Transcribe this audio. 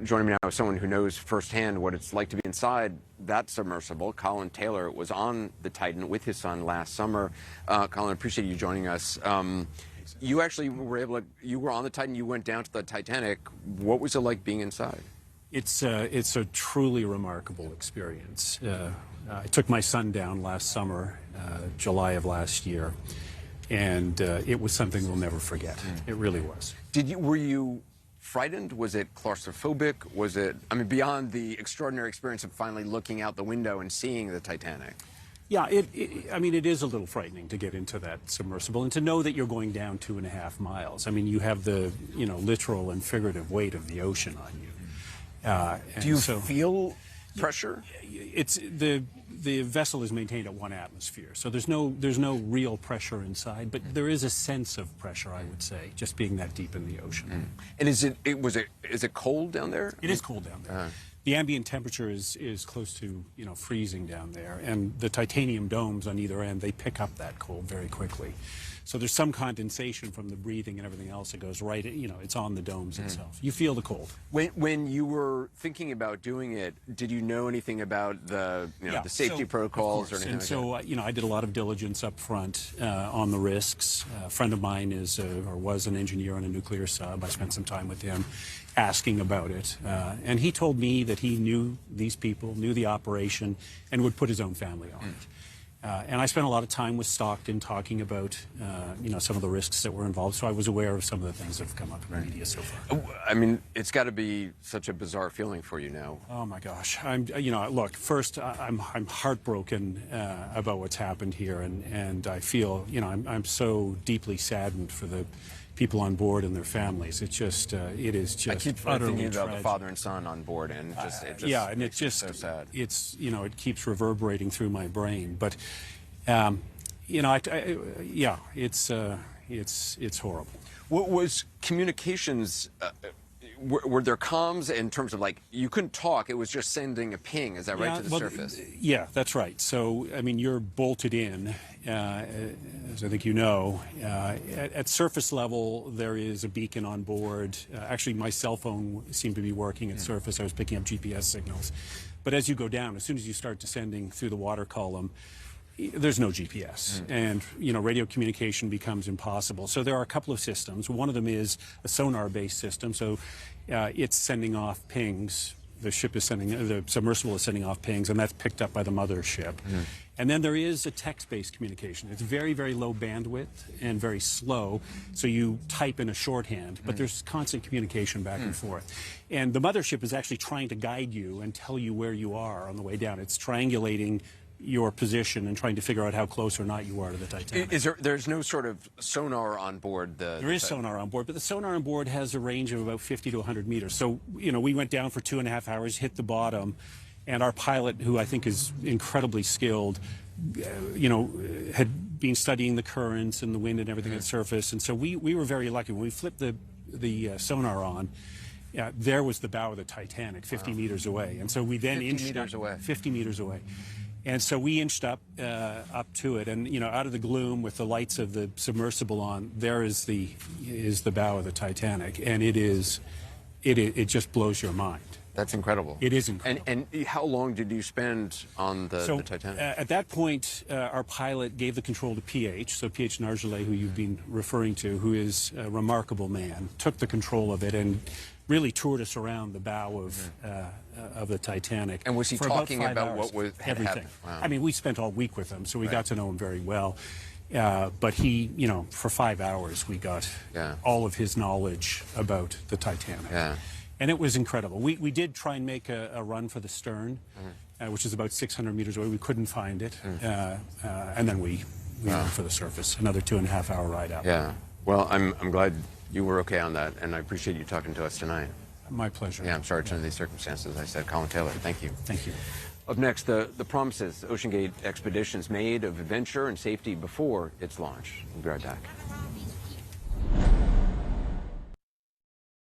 joining me now is someone who knows firsthand what it's like to be inside that submersible. Colin Taylor was on the Titan with his son last summer. Colin, I appreciate you joining us. You actually were able to, you were on the Titan, you went down to the Titanic. What was it like being inside? It's a truly remarkable experience. I took my son down last summer, July of last year, and it was something we'll never forget. It really was. Were you frightened? Was it claustrophobic? Was it, I mean, beyond the extraordinary experience of finally looking out the window and seeing the Titanic? Yeah, I mean, it is a little frightening to get into that submersible and to know that you're going down 2.5 miles. I mean, you have the, literal and figurative weight of the ocean on you. Do you feel pressure? It's the vessel is maintained at 1 atmosphere, so there's no real pressure inside, but there is a sense of pressure, I would say, just being that deep in the ocean. And is it cold down there? It is cold down there. The ambient temperature is close to freezing down there, and the titanium domes on either end, they pick up that cold very quickly. So there's some condensation from the breathing and everything else that goes right, it's on the domes itself. You feel the cold. When you were thinking about doing it, did you know anything about the the safety protocols or anything like that? And so I did a lot of diligence up front on the risks. A friend of mine was an engineer on a nuclear sub. I spent some time with him asking about it, and he told me that he knew these people, knew the operation, and would put his own family on it. And I spent a lot of time with Stockton talking about, some of the risks that were involved. So I was aware of some of the things that have come up in the media so far. I mean, it's got to be such a bizarre feeling for you now. Oh my gosh! Look. First, I'm heartbroken about what's happened here, and I feel, I'm so deeply saddened for the people on board and their families. It is just I keep utterly thinking about tragic. the father and son on board, and it's just so sad. It keeps reverberating through my brain. But it's horrible. What was communications? Were there comms in terms of, like, you couldn't talk, it was just sending a ping, is that right, to the surface? Yeah, that's right. So, I mean, you're bolted in, as I think you know. At surface level, there is a beacon on board. Actually, my cell phone seemed to be working at surface. I was picking up GPS signals. But as you go down, as soon as you start descending through the water column, there's no GPS, and radio communication becomes impossible. So there are a couple of systems. One of them is a sonar-based system, so it's sending off pings. The submersible is sending off pings, and that's picked up by the mothership. And then there is a text-based communication. It's very, very low bandwidth and very slow, so you type in a shorthand, but there's constant communication back and forth. And the mothership is actually trying to guide you and tell you where you are on the way down. It's triangulating your position and trying to figure out how close or not you are to the Titanic. There's no sort of sonar on board? There is sonar on board, but the sonar on board has a range of about 50 to 100 meters. So, we went down for 2.5 hours, hit the bottom, and our pilot, who I think is incredibly skilled, had been studying the currents and the wind and everything at the surface. And so we were very lucky. When we flipped the sonar on, there was the bow of the Titanic 50 meters away. And so we then 50 meters away. 50 meters away. And so we inched up to it, and out of the gloom with the lights of the submersible on, there is the bow of the Titanic, and it just blows your mind. That's incredible. It is incredible. And how long did you spend on the Titanic? At that point, our pilot gave the control to PH, so PH Nargelet, who you've been referring to, who is a remarkable man, took the control of it and really toured us around the bow of the Titanic. And was he talking about what was everything? Wow. I mean, we spent all week with him, so we got to know him very well. But he, for 5 hours, we got all of his knowledge about the Titanic. Yeah. And it was incredible. We did try and make a run for the stern, which is about 600 meters away. We couldn't find it. And then we went for the surface, another 2.5 hour ride out. Yeah. Well, I'm glad you were okay on that, and I appreciate you talking to us tonight. My pleasure. Yeah, I'm sorry it's under these circumstances. I said, Colin Taylor, thank you. Thank you. Up next, the promises OceanGate Expeditions made of adventure and safety before its launch. We'll be right back.